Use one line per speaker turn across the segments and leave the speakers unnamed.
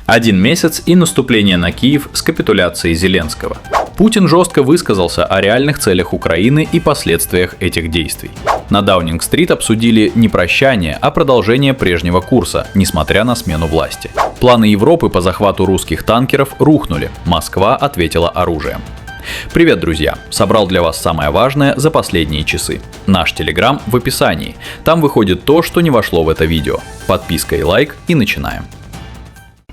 1 месяц и наступление на Киев с капитуляцией Зеленского. Путин жестко высказался о реальных целях Украины и последствиях этих действий. На Даунинг-стрит обсудили не прощание, а продолжение прежнего курса, несмотря на смену власти. Планы Европы по захвату русских танкеров рухнули. Москва ответила оружием. Привет, друзья! Собрал для вас самое важное за последние часы. Наш телеграм в описании. Там выходит то, что не вошло в это видео. Подписка и лайк, и начинаем.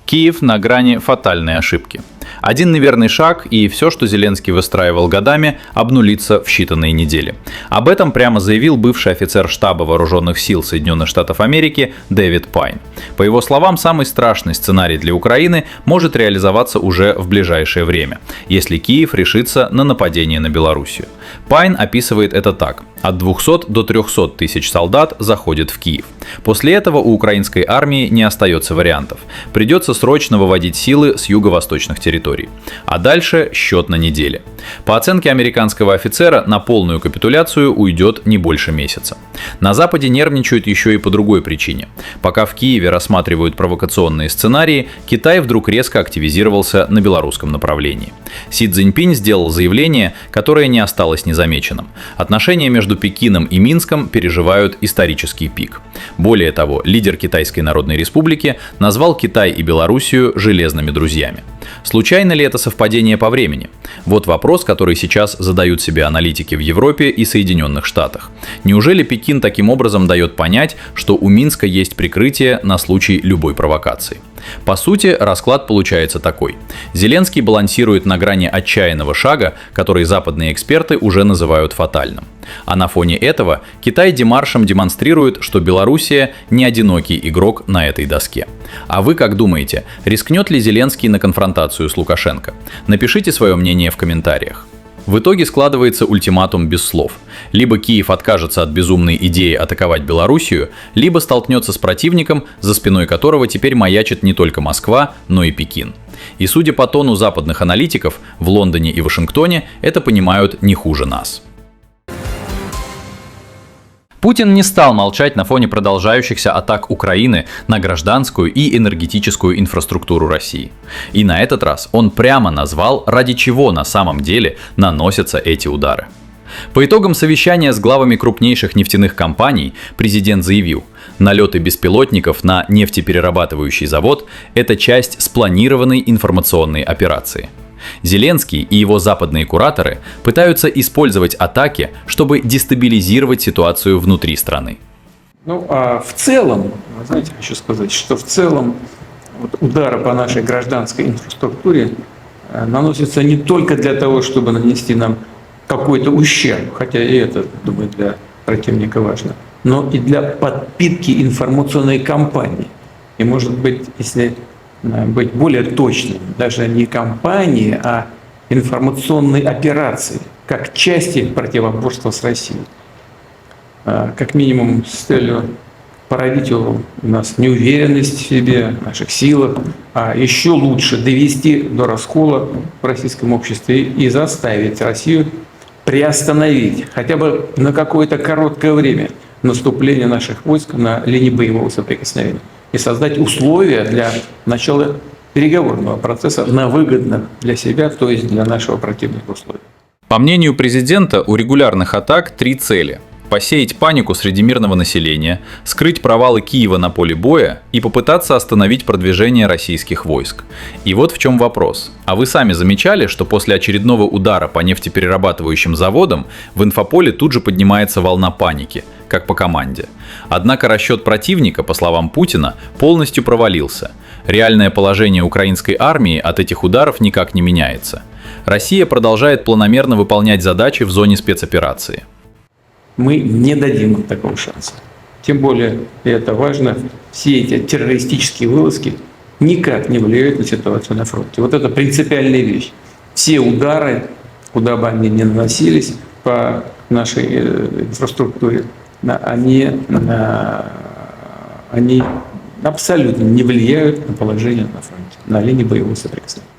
Киев на грани фатальной ошибки. Один неверный шаг, и все, что Зеленский выстраивал годами, обнулится в считанные недели. Об этом прямо заявил бывший офицер штаба вооруженных сил Соединенных Штатов Америки Дэвид Пайн. По его словам, самый страшный сценарий для Украины может реализоваться уже в ближайшее время, если Киев решится на нападение на Белоруссию. Пайн описывает это так. От 200 до 300 тысяч солдат заходит в Киев. После этого у украинской армии не остается вариантов. Придется срочно выводить силы с юго-восточных территорий. А дальше счет на недели. По оценке американского офицера, на полную капитуляцию уйдет не больше месяца. На Западе нервничают еще и по другой причине. Пока в Киеве рассматривают провокационные сценарии, Китай вдруг резко активизировался на белорусском направлении. Си Цзиньпинь сделал заявление, которое не осталось незамеченным. Отношения между Пекином и Минском переживают исторический пик. Более того, лидер Китайской Народной Республики назвал Китай и Белоруссию железными друзьями. Случайно ли это совпадение по времени? Вот вопрос, который сейчас задают себе аналитики в Европе и Соединенных Штатах. Неужели Пекин таким образом дает понять, что у Минска есть прикрытие на случай любой провокации? По сути, расклад получается такой. Зеленский балансирует на грани отчаянного шага, который западные эксперты уже называют фатальным. А на фоне этого Китай демаршем демонстрирует, что Белоруссия не одинокий игрок на этой доске. А вы как думаете, рискнет ли Зеленский на конфронтацию с Лукашенко? Напишите свое мнение в комментариях. В итоге складывается ультиматум без слов. Либо Киев откажется от безумной идеи атаковать Белоруссию, либо столкнется с противником, за спиной которого теперь маячит не только Москва, но и Пекин. И судя по тону западных аналитиков, в Лондоне и Вашингтоне это понимают не хуже нас. Путин не стал молчать на фоне продолжающихся атак Украины на гражданскую и энергетическую инфраструктуру России. И на этот раз он прямо назвал, ради чего на самом деле наносятся эти удары. По итогам совещания с главами крупнейших нефтяных компаний президент заявил: налеты беспилотников на нефтеперерабатывающий завод – это часть спланированной информационной операции. Зеленский и его западные кураторы пытаются использовать атаки, чтобы дестабилизировать ситуацию внутри страны.
А в целом, знаете, хочу сказать, что в целом удары по нашей гражданской инфраструктуре наносятся не только для того, чтобы нанести нам какой-то ущерб, хотя и это, думаю, для противника важно, но и для подпитки информационной кампании. И, может быть, если быть более точным, даже не кампании, а информационной операции, как части противоборства с Россией. Как минимум с целью породить у нас неуверенность в себе, в наших силах, а еще лучше довести до раскола в российском обществе и заставить Россию приостановить хотя бы на какое-то короткое время наступление наших войск на линии боевого соприкосновения и создать условия для начала переговорного процесса на выгодных для себя, то есть для нашего противника условиях.
По мнению президента, у регулярных атак 3 цели: посеять панику среди мирного населения, скрыть провалы Киева на поле боя и попытаться остановить продвижение российских войск. И вот в чем вопрос. А вы сами замечали, что после очередного удара по нефтеперерабатывающим заводам в инфополе тут же поднимается волна паники, как по команде. Однако расчет противника, по словам Путина, полностью провалился. Реальное положение украинской армии от этих ударов никак не меняется. Россия продолжает планомерно выполнять задачи в зоне спецоперации.
Мы не дадим им такого шанса. Тем более, и это важно, все эти террористические вылазки никак не влияют на ситуацию на фронте. Вот это принципиальная вещь. Все удары, куда бы они ни наносились по нашей инфраструктуре, они абсолютно не влияют на положение на фронте, на линии боевого соприкосновения.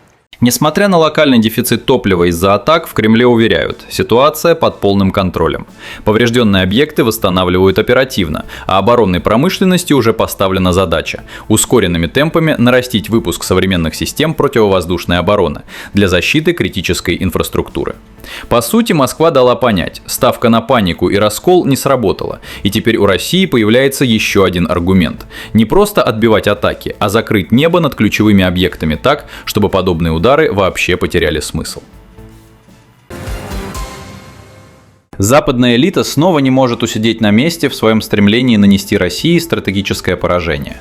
Несмотря на локальный дефицит топлива из-за атак, в Кремле уверяют, ситуация под полным контролем. Поврежденные объекты восстанавливают оперативно, а оборонной промышленности уже поставлена задача – ускоренными темпами нарастить выпуск современных систем противовоздушной обороны для защиты критической инфраструктуры. По сути, Москва дала понять, ставка на панику и раскол не сработала, и теперь у России появляется еще один аргумент – не просто отбивать атаки, а закрыть небо над ключевыми объектами так, чтобы подобные удары вообще потеряли смысл. Западная элита снова не может усидеть на месте в своем стремлении нанести России стратегическое поражение.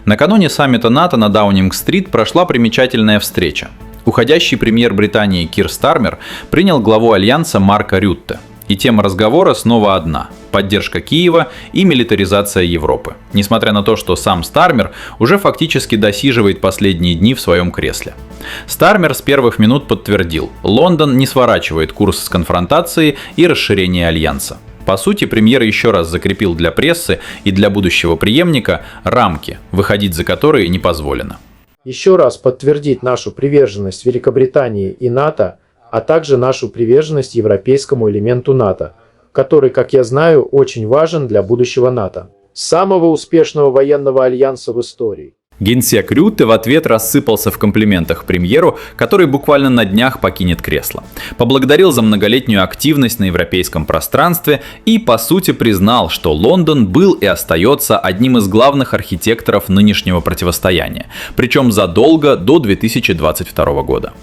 Накануне саммита НАТО на Даунинг-стрит прошла примечательная встреча. Уходящий премьер Британии Кир Стармер принял главу Альянса Марка Рютте. И тема разговора снова одна – поддержка Киева и милитаризация Европы. Несмотря на то, что сам Стармер уже фактически досиживает последние дни в своем кресле. Стармер с первых минут подтвердил – Лондон не сворачивает курс с конфронтации и расширения Альянса. По сути, премьер еще раз закрепил для прессы и для будущего преемника рамки, выходить за которые не позволено.
Еще раз подтвердить нашу приверженность Великобритании и НАТО, а также нашу приверженность европейскому элементу НАТО, который, как я знаю, очень важен для будущего НАТО. Самого успешного военного альянса в истории.
Генсек Рютте в ответ рассыпался в комплиментах премьеру, который буквально на днях покинет кресло. Поблагодарил за многолетнюю активность на европейском пространстве и, по сути, признал, что Лондон был и остается одним из главных архитекторов нынешнего противостояния, причем задолго до 2022 года.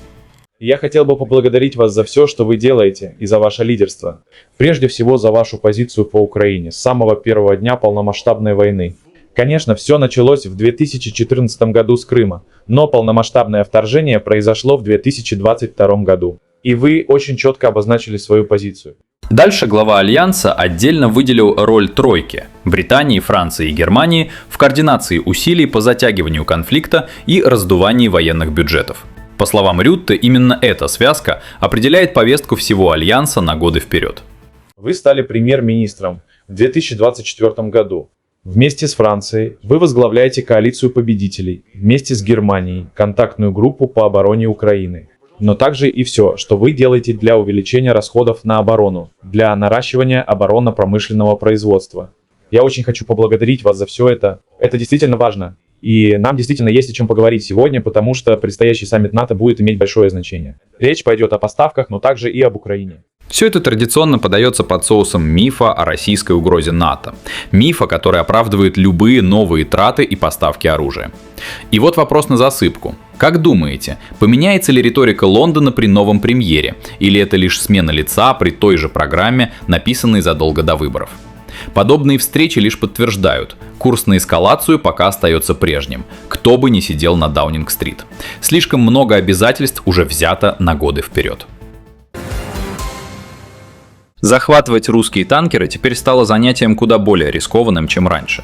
Я хотел бы поблагодарить вас за все, что вы делаете, и за ваше лидерство. Прежде всего, за вашу позицию по Украине с самого первого дня полномасштабной войны. Конечно, все началось в 2014 году с Крыма, но полномасштабное вторжение произошло в 2022 году. И вы очень четко обозначили свою позицию.
Дальше глава Альянса отдельно выделил роль тройки – Британии, Франции и Германии в координации усилий по затягиванию конфликта и раздувании военных бюджетов. По словам Рютте, именно эта связка определяет повестку всего Альянса на годы вперед.
Вы стали премьер-министром в 2024 году. Вместе с Францией вы возглавляете коалицию победителей, вместе с Германией – контактную группу по обороне Украины. Но также и все, что вы делаете для увеличения расходов на оборону, для наращивания оборонно-промышленного производства. Я очень хочу поблагодарить вас за все это. Это действительно важно. И нам действительно есть о чем поговорить сегодня, потому что предстоящий саммит НАТО будет иметь большое значение. Речь пойдет о поставках, но также и об Украине.
Все это традиционно подается под соусом мифа о российской угрозе НАТО. Мифа, который оправдывает любые новые траты и поставки оружия. И вот вопрос на засыпку. Как думаете, поменяется ли риторика Лондона при новом премьере? Или это лишь смена лица при той же программе, написанной задолго до выборов? Подобные встречи лишь подтверждают, курс на эскалацию пока остается прежним, кто бы ни сидел на Даунинг-стрит. Слишком много обязательств уже взято на годы вперед. Захватывать русские танкеры теперь стало занятием куда более рискованным, чем раньше.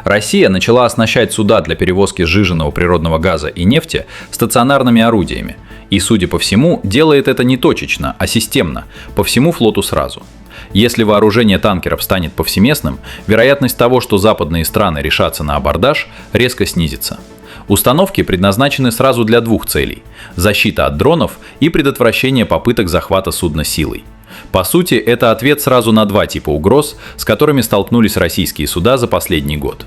Россия начала оснащать суда для перевозки сжиженного природного газа и нефти стационарными орудиями. И, судя по всему, делает это не точечно, а системно, по всему флоту сразу. Если вооружение танкеров станет повсеместным, вероятность того, что западные страны решатся на абордаж, резко снизится. Установки предназначены сразу для двух целей – защита от дронов и предотвращение попыток захвата судна силой. По сути, это ответ сразу на два типа угроз, с которыми столкнулись российские суда за последний год.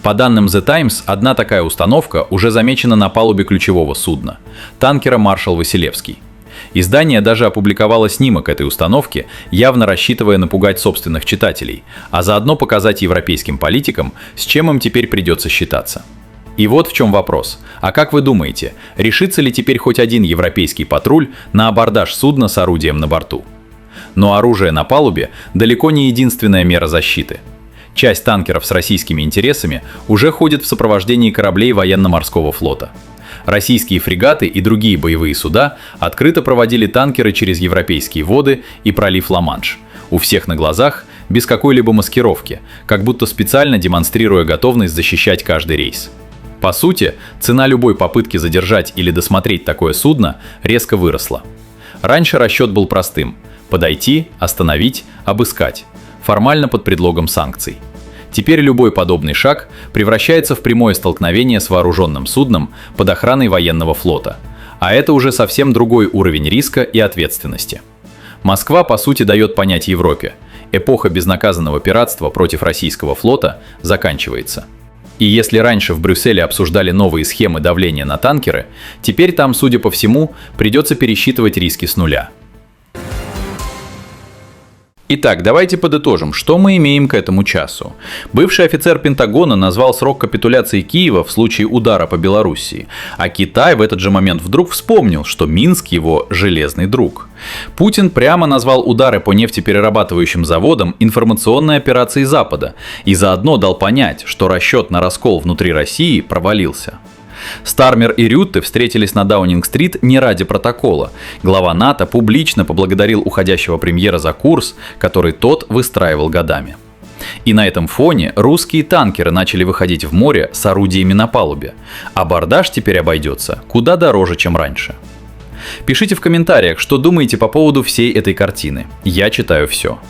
По данным The Times, одна такая установка уже замечена на палубе ключевого судна – танкера «Маршал Василевский». Издание даже опубликовало снимок этой установки, явно рассчитывая напугать собственных читателей, а заодно показать европейским политикам, с чем им теперь придется считаться. И вот в чем вопрос. А как вы думаете, решится ли теперь хоть один европейский патруль на абордаж судна с орудием на борту? Но оружие на палубе далеко не единственная мера защиты. Часть танкеров с российскими интересами уже ходит в сопровождении кораблей военно-морского флота. Российские фрегаты и другие боевые суда открыто проводили танкеры через европейские воды и пролив Ла-Манш. У всех на глазах, без какой-либо маскировки, как будто специально демонстрируя готовность защищать каждый рейс. По сути, цена любой попытки задержать или досмотреть такое судно резко выросла. Раньше расчет был простым – подойти, остановить, обыскать, формально под предлогом санкций. Теперь любой подобный шаг превращается в прямое столкновение с вооруженным судном под охраной военного флота, А это уже совсем другой уровень риска и ответственности. Москва, по сути, дает понять Европе: эпоха безнаказанного пиратства против российского флота заканчивается. И если раньше в Брюсселе обсуждали новые схемы давления на танкеры, теперь там, судя по всему, придется пересчитывать риски с нуля. Итак, давайте подытожим, что мы имеем к этому часу. Бывший офицер Пентагона назвал срок капитуляции Киева в случае удара по Белоруссии, а Китай в этот же момент вдруг вспомнил, что Минск его железный друг. Путин прямо назвал удары по нефтеперерабатывающим заводам информационной операцией Запада и заодно дал понять, что расчет на раскол внутри России провалился. Стармер и Рютте встретились на Даунинг-стрит не ради протокола. Глава НАТО публично поблагодарил уходящего премьера за курс, который тот выстраивал годами. И на этом фоне русские танкеры начали выходить в море с орудиями на палубе. Абордаж теперь обойдется куда дороже, чем раньше. Пишите в комментариях, что думаете по поводу всей этой картины. Я читаю все.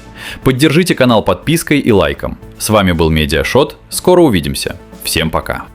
Поддержите канал подпиской и лайком. С вами был Медиашот. Скоро увидимся. Всем пока.